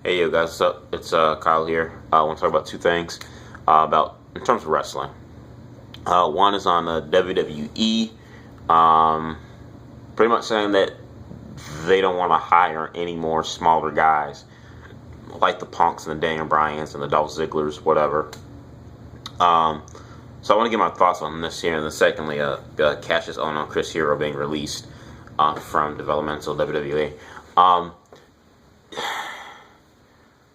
Hey yo guys, what's up? It's Kyle here. I want to talk about two things about in terms of wrestling. One is on the WWE, um, pretty much saying that they don't want to hire any more smaller guys like the Punks and the Daniel Bryans and the Dolph Zigglers, whatever. Um, so I want to get my thoughts on this here, and then secondly, Cassius Ohno and Chris Hero being released from developmental WWE.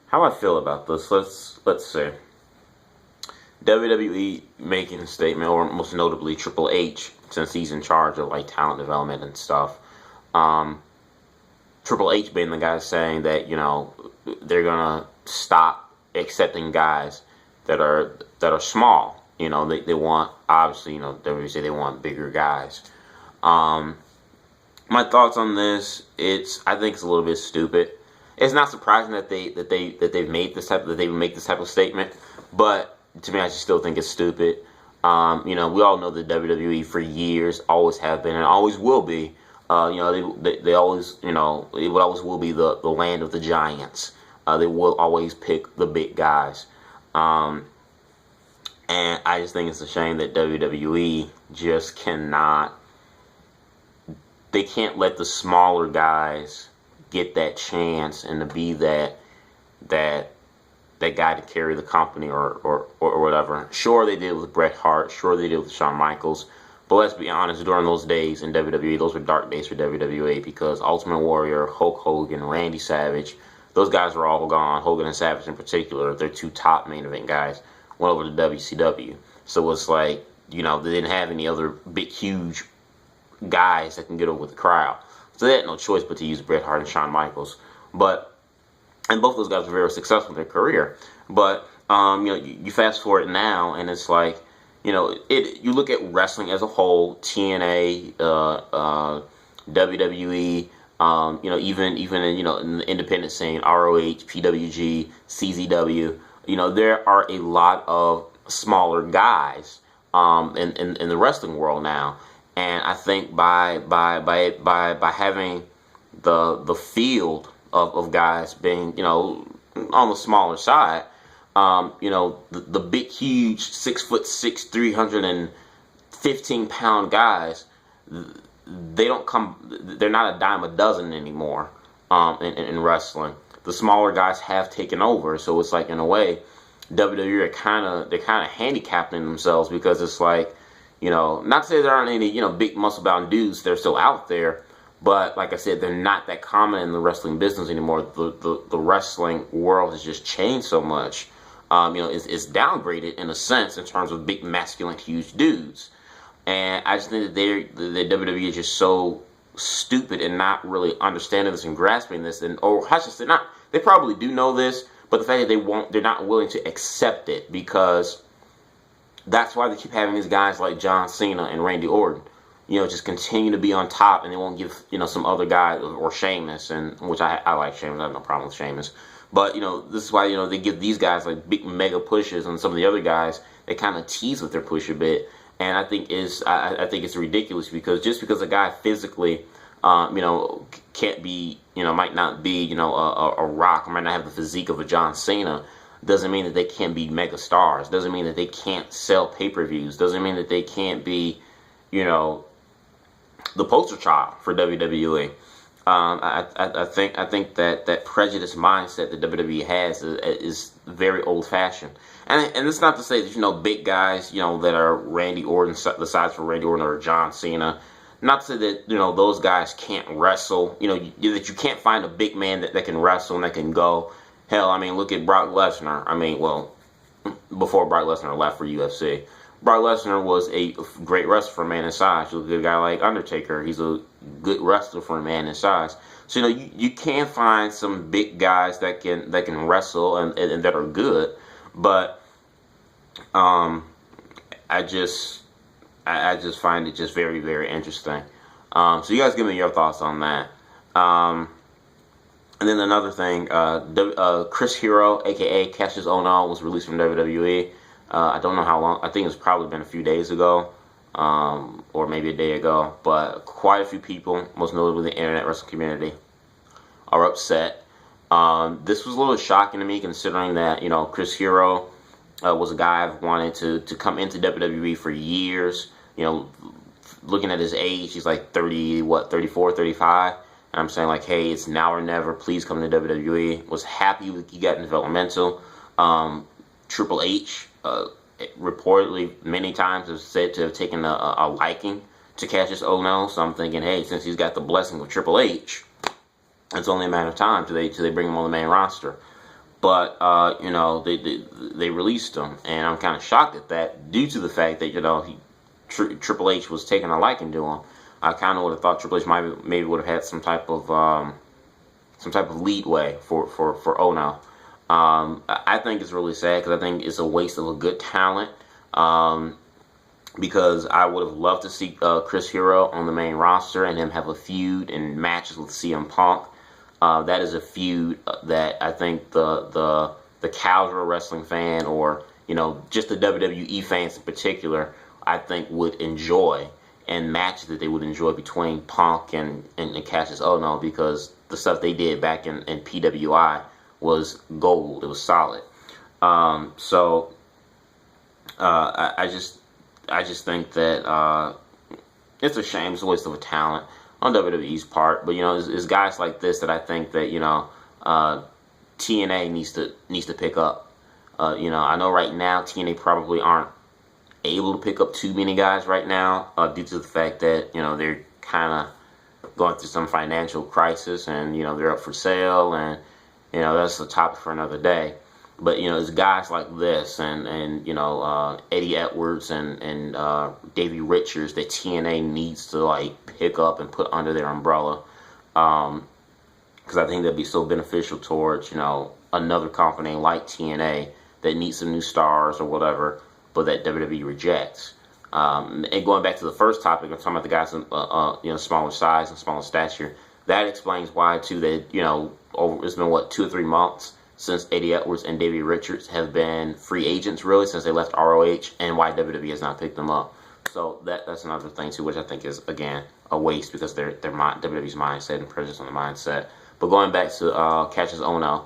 How I feel about this? Let's see. WWE making a statement, or most notably Triple H, since he's in charge of like talent development and stuff. Triple H being the guy saying that they're gonna stop accepting guys that are small. They want, obviously, WWE say they want bigger guys. My thoughts on this, I think it's a little bit stupid. It's not surprising that they've made this type that they would make this type of statement, but to me, I just still think it's stupid. We all know that WWE for years always have been and always will be. They always, it always will be the land of the giants. They will always pick the big guys, and I just think it's a shame that WWE just cannot. They can't let the smaller guys get that chance and to be that guy to carry the company or whatever. Sure, they did with Bret Hart. Sure, they did with Shawn Michaels. But let's be honest, during those days in WWE, those were dark days for WWE because Ultimate Warrior, Hulk Hogan, Randy Savage, those guys were all gone. Hogan and Savage in particular, their two top main event guys, went over to WCW. So it's like, they didn't have any other big, huge guys that can get over with the crowd. So they had no choice but to use Bret Hart and Shawn Michaels. And both those guys were very successful in their career. But, you fast forward now, and it's like, you look at wrestling as a whole, TNA, WWE, even in the independent scene, ROH, PWG, CZW, there are a lot of smaller guys in the wrestling world now. And I think by having the field of guys being on the smaller side, the big huge 6'6", 315-pound guys, they're not a dime a dozen anymore in wrestling. The smaller guys have taken over, so it's like in a way WWE they're kind of handicapping themselves because it's like. Not to say there aren't any, big muscle-bound dudes that are still out there, but like I said, they're not that common in the wrestling business anymore. The wrestling world has just changed so much. It's downgraded in a sense in terms of big, masculine, huge dudes. And I just think that the WWE is just so stupid and not really understanding this and grasping this, or I should say not. They probably do know this, but the fact that they're not willing to accept it because. That's why they keep having these guys like John Cena and Randy Orton, just continue to be on top, and they won't give, some other guy or Sheamus, and which I like Sheamus, I have no problem with Sheamus, but this is why they give these guys like big mega pushes, and some of the other guys they kind of tease with their push a bit, and I think it's ridiculous because just because a guy physically, can't be, might not be, a Rock, or might not have the physique of a John Cena. Doesn't mean that they can't be mega stars. Doesn't mean that they can't sell pay-per-views. Doesn't mean that they can't be, the poster child for WWE. I think that prejudice mindset that WWE has is very old-fashioned. And it's not to say that big guys that are Randy Orton, the size for Randy Orton or John Cena. Not to say that those guys can't wrestle. That you can't find a big man that can wrestle and that can go. Hell, I mean, look at Brock Lesnar. I mean, well, before Brock Lesnar left for UFC, Brock Lesnar was a great wrestler for a man his size. You look at a guy like Undertaker. He's a good wrestler for a man his size. So, you can find some big guys that can wrestle and that are good. But I just find it just very, very interesting. So you guys give me your thoughts on that. And then another thing, Chris Hero, a.k.a. Cassius Ohno, was released from WWE. I don't know how long. I think it's probably been a few days ago. or maybe a day ago, but quite a few people, most notably the internet wrestling community, are upset This was a little shocking to me, considering that, you know, Chris Hero was a guy I've wanted to come into WWE for years. You know, looking at his age, he's like 30, 34, 35. And I'm saying, like, hey, it's now or never. Please come to WWE. Was happy he got in developmental. Triple H, reportedly many times, is said to have taken a liking to Cassius Ohno. So I'm thinking, hey, since he's got the blessing of Triple H, it's only a matter of time till they bring him on the main roster. But you know, they released him, and I'm kind of shocked at that, due to the fact that, you know, Triple H was taking a liking to him. I kind of would have thought Triple H maybe would have had some type of leadway for Ohno. I think it's really sad, because I think it's a waste of a good talent. Because I would have loved to see Chris Hero on the main roster and him have a feud and matches with CM Punk. That is a feud that I think the casual wrestling fan, or, you know, just the WWE fans in particular, I think would enjoy, and matches that they would enjoy between Punk and Cassius Ohno, because the stuff they did back in PWI was gold. It was solid. So I just think that it's a shame. It's a waste of a talent on WWE's part. But, you know, it's guys like this that I think that, you know, TNA needs to pick up. You know, I know right now TNA probably aren't able to pick up too many guys right now, due to the fact that, you know, they're kind of going through some financial crisis, and, you know, they're up for sale, and, you know, that's a topic for another day. But, you know, it's guys like this, and you know, Eddie Edwards and Davey Richards that TNA needs to, like, pick up and put under their umbrella, because I think that'd be so beneficial towards, you know, another company like TNA that needs some new stars or whatever, but that WWE rejects. And going back to the first topic, I'm talking about the guys in you know, smaller size and smaller stature. That explains why, too, that, you know, it's been, what, 2 or 3 months since Eddie Edwards and Davey Richards have been free agents, really, since they left ROH, and why WWE has not picked them up. So that's another thing, too, which I think is, again, a waste, because WWE's mindset and prejudice on the mindset. But going back to Cassius Ohno,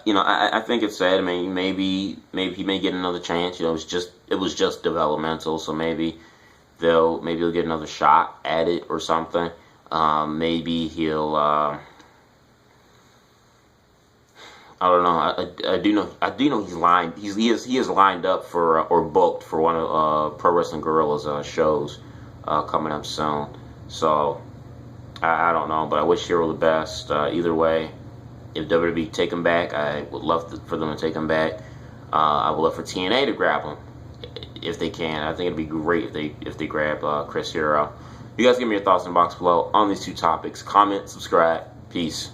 you know, I think it's sad. I mean, maybe he may get another chance. You know, it was just developmental, so maybe he'll get another shot at it or something. Maybe he'll I don't know. I do know he's lined. He is lined up for or booked for one of Pro Wrestling Guerrilla's shows coming up soon. So I don't know, but I wish Hero the best. Either way, if WWE take him back, I would love for them to take him back. I would love for TNA to grab him if they can. I think it'd be great if they grab Chris Hero. You guys give me your thoughts in the box below on these two topics. Comment, subscribe. Peace.